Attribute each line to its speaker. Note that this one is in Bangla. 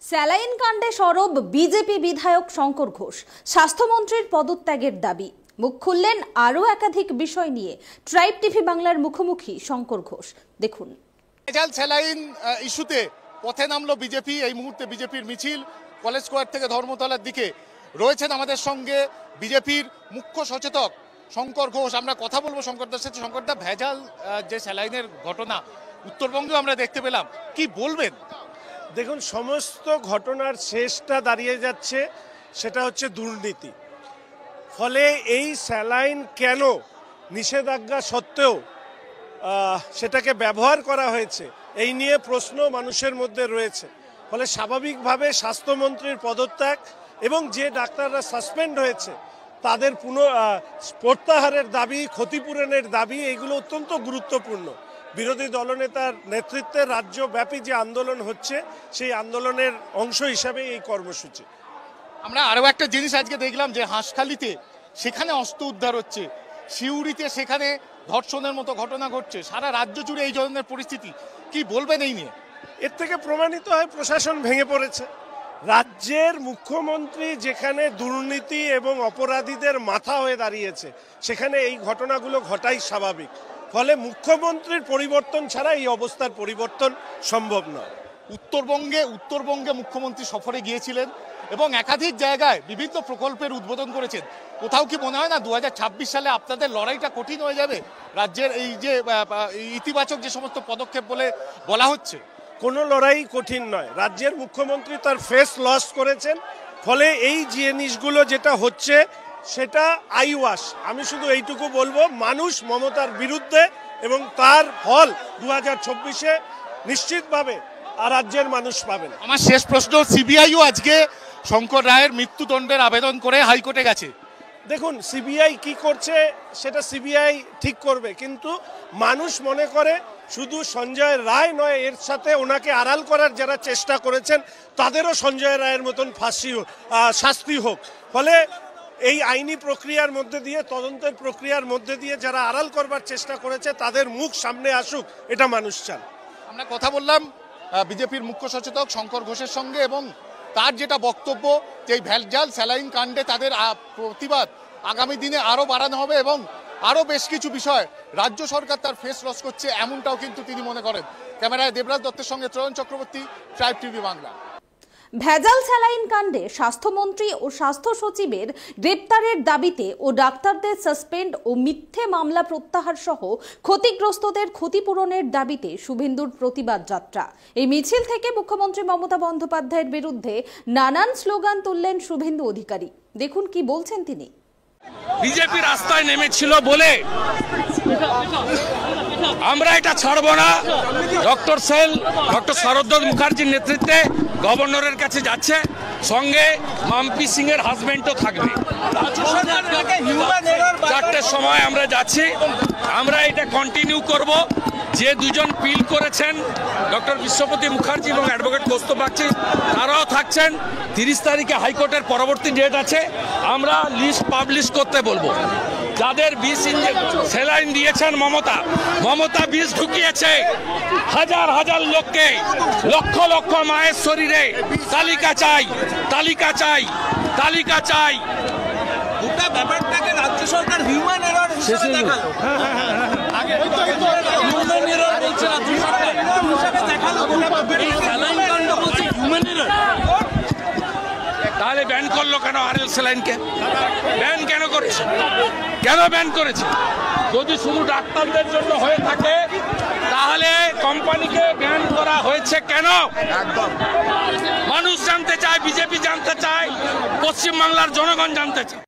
Speaker 1: স্যালাইন কাণ্ডে সরব বিজেপি বিধায়ক শঙ্কর ঘোষ। স্বাস্থ্যমন্ত্রীর পদত্যাগের দাবি। মুখ খুললেন আরও একাধিক বিষয় নিয়ে। ট্রাইব টিভি বাংলার মুখোমুখি শঙ্কর ঘোষ, দেখুন।
Speaker 2: ভেজাল স্যালাইন ইস্যুতে পথে নামলো বিজেপি। এই মুহূর্তে বিজেপির মিছিল কলেজ স্কোয়ার থেকে ধর্মতলার দিকে। রয়েছেন আমাদের সঙ্গে বিজেপির মুখ্য সচেতক শঙ্কর ঘোষ। আমরা কথা বলবো শঙ্করদার সাথে। শঙ্করদা, ভেজাল যে স্যালাইনের ঘটনা উত্তরবঙ্গেও আমরা দেখতে পেলাম, কি বলবেন?
Speaker 3: দেখুন, সমস্ত ঘটনার শেষটা দাঁড়িয়ে যাচ্ছে সেটা হচ্ছে দুর্নীতি। ফলে এই স্যালাইন কেন নিষেধাজ্ঞা সত্ত্বেও সেটাকে ব্যবহার করা হয়েছে এই নিয়ে প্রশ্ন মানুষের মধ্যে রয়েছে। ফলে স্বাভাবিকভাবে স্বাস্থ্যমন্ত্রীর পদত্যাগ এবং যে ডাক্তাররা সাসপেন্ড হয়েছে তাদের প্রত্যাহারের দাবি, ক্ষতিপূরণের দাবি, এগুলো অত্যন্ত গুরুত্বপূর্ণ। বিরোধী দলনেতার নেতৃত্বে রাজ্যব্যাপী যে আন্দোলন হচ্ছে সেই আন্দোলনের অংশ হিসাবে এই কর্মসূচি।
Speaker 2: আমরা আরও একটা জিনিস আজকে দেখলাম যে হাঁসখালিতে সেখানে অস্ত্র উদ্ধার হচ্ছে, সিউড়িতে সেখানে ধর্ষণের মতো ঘটনা ঘটছে। সারা রাজ্য জুড়ে এই ধরনের পরিস্থিতি, কি বলবেন এই নিয়ে?
Speaker 3: এর থেকে প্রমাণিত হয় প্রশাসন ভেঙে পড়েছে। রাজ্যের মুখ্যমন্ত্রী যেখানে দুর্নীতি এবং অপরাধীদের মাথা হয়ে দাঁড়িয়েছে সেখানে এই ঘটনাগুলো ঘটাই স্বাভাবিক। ফলে মুখ্যমন্ত্রীর পরিবর্তন ছাড়া এই অবস্থার পরিবর্তন সম্ভব নয়।
Speaker 2: উত্তরবঙ্গে মুখ্যমন্ত্রী সফরে গিয়েছিলেন এবং একাধিক জায়গায় বিভিন্ন প্রকল্পের উদ্বোধন করেছেন। কোথাও কি মনে হয় না 2026 সালে আপনাদের লড়াইটা কঠিন হয়ে যাবে? রাজ্যের এই যে ইতিবাচক যে সমস্ত পদক্ষেপ বলে বলা হচ্ছে,
Speaker 3: কোনো লড়াই কঠিন নয়। রাজ্যের মুখ্যমন্ত্রী তার ফেস লস করেছেন। ফলে এই জিনিসগুলো যেটা হচ্ছে সেটা আইওয়াশ। আমি শুধু এইটুকু বলবো, মানুষ মমতার বিরুদ্ধে এবং তার ফল 2024-এ নিশ্চিতভাবে রাজ্যের মানুষ পাবেন।
Speaker 2: আমার শেষ প্রশ্ন, সিবিআইও আজকে শঙ্কর রায়ের মৃত্যুদণ্ডের আবেদন করে হাইকোর্টে গেছে।
Speaker 3: দেখুন, সিবিআই কি করছে সেটা সিবিআই ঠিক করবে, কিন্তু মানুষ মনে করে শুধু সঞ্জয় রায় নয়, এর সাথে ওনাকে আড়াল করার যারা চেষ্টা করেছেন তাদেরও সঞ্জয় রায়ের মতন শাস্তি হোক। ফলে এই আইনি প্রক্রিয়ার মধ্যে দিয়ে, তদন্তের প্রক্রিয়ার মধ্যে দিয়ে যারা আড়াল করবার চেষ্টা করেছে তাদের মুখ সামনে আসুক, এটা মানুষ চান।
Speaker 2: আমরা কথা বললাম বিজেপির মুখ্য সচেতক শঙ্কর ঘোষের সঙ্গে এবং তার যেটা বক্তব্য যে এই ভেজাল স্যালাইন কাণ্ডে তাদের প্রতিবাদ আগামী দিনে আরও বাড়ানো হবে এবং আরও বেশ কিছু বিষয় রাজ্য সরকার তার ফেস লস করছে, এমনটাও কিন্তু তিনি মনে করেন। ক্যামেরায় দেবরাজ দত্তের সঙ্গে ত্রয়ন চক্রবর্তী, ট্রাইব টিভি বাংলা।
Speaker 1: ভেজাল স্যালাইন কাণ্ডে স্বাস্থ্যমন্ত্রী ও স্বাস্থ্য সচিবের গ্রেপ্তারের দাবিতে ও ডাক্তারদের সাসপেন্ড ও মিথ্যে মামলা প্রত্যাহার সহ ক্ষতিগ্রস্তদের ক্ষতিপূরণের দাবিতে শুভেন্দুর প্রতিবাদ যাত্রা। এই মিছিল থেকে মুখ্যমন্ত্রী মমতা বন্দ্যোপাধ্যায়ের বিরুদ্ধে নানান স্লোগান তুললেন শুভেন্দু অধিকারী। দেখুন কি বলছেন তিনি।
Speaker 4: বিজেপি রাস্তায় নেমেছিল বলে আমরা এটা ছাড়বো না। ডক্টর শরদ্দত্ত মুখার্জির নেতৃত্বে গভর্নরের কাছে যাচ্ছে, সঙ্গে মাম্পি সিং এর হাজবেন্ডও থাকবে। 4টের সময় আমরা যাচ্ছি। আমরা এটা কন্টিনিউ করব। যে দুজন পিল করেছেন ডক্টর বিশ্বপতি মুখার্জি এবং অ্যাডভোকেট কৌস্তব বাগচি, তারাও থাকছেন। 30 তারিখে হাইকোর্টের পরবর্তী ডেট আছে। আমরা লিস্ট পাবলিশ করতে বলবো। যাদের বিষ স্যালাইন দিয়েছেন মমতা বিষ ঢুকিয়েছে হাজার হাজার লোককে, লক্ষ লক্ষ মায়ের শরীরে। তালিকা চাই।
Speaker 5: গোটা ব্যাপারটাকে রাজ্য সরকার হিউম্যান এরর হিসেবে দেখালো।
Speaker 4: তাহলে ব্যান করলো কেন? আরএল স্যালাইনকে ব্যান কেন করেছে? যদি শুধু ডাক্তারদের জন্য হয়ে থাকে তাহলে কোম্পানিকে ব্যান করা হয়েছে কেন? মানুষ জানতে চায়, বিজেপি জানতে চায়, পশ্চিমবাংলার জনগণ জানতে চায়।